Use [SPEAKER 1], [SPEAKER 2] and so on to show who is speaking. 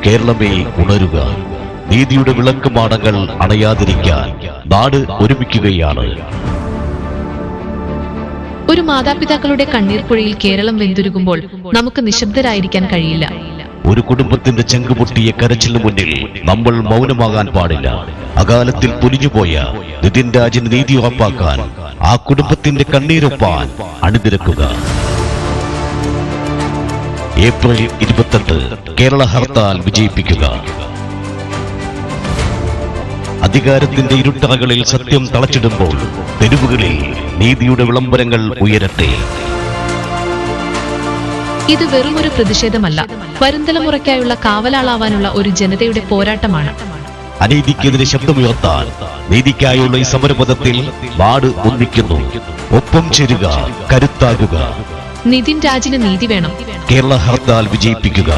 [SPEAKER 1] കേരളമേ ഉണരുക. നീതിയുടെ വിളക്കുമാടങ്ങൾ അണയാതിരിക്കാൻ നാട് ഒരുമിക്കുകയാണ്.
[SPEAKER 2] ഒരു മാതാപിതാക്കളുടെ കണ്ണീർപ്പുഴയിൽ കേരളം വെന്തുരുകുമ്പോൾ നമുക്ക് നിശബ്ദരായിരിക്കാൻ കഴിയില്ല.
[SPEAKER 1] ഒരു കുടുംബത്തിന്റെ ചെങ്കുപൊട്ടിയ കരച്ചിലിന് മുന്നിൽ നമ്മൾ മൗനമാകാൻ പാടില്ല. അകാലത്തിൽ പൊലിഞ്ഞുപോയ നിതിൻ രാജിന് നീതി ഉറപ്പാക്കാൻ ആ കുടുംബത്തിന്റെ കണ്ണീരൊപ്പാൻ അണിനിരക്കുക. ഏപ്രിൽ 28 കേരള ഹർത്താൽ വിജയിപ്പിക്കുക. അധികാരത്തിന്റെ ഇരുട്ടറകളിൽ സത്യം തളച്ചിടുമ്പോൾ തെരുവുകളിൽ നീതിയുടെ വിളംബരങ്ങൾ ഉയരട്ടെ.
[SPEAKER 2] ഇത് വെറുമൊരു പ്രതിഷേധമല്ല, വരുംതലമുറയ്ക്കായുള്ള കാവലാളാവാനുള്ള ഒരു ജനതയുടെ പോരാട്ടമാണ്.
[SPEAKER 1] അനീതിക്കെതിരെ ശബ്ദമുയർത്താൻ നീതിക്കായുള്ള ഈ സമരപഥത്തിൽ നാട് ഒന്നിക്കുന്നു. ഒപ്പം ചേരുക, കരുത്താകുക.
[SPEAKER 2] നിതിൻ രാജിന് നീതി വേണം.
[SPEAKER 1] കേരള ഹർത്താൽ വിജയിപ്പിക്കുക.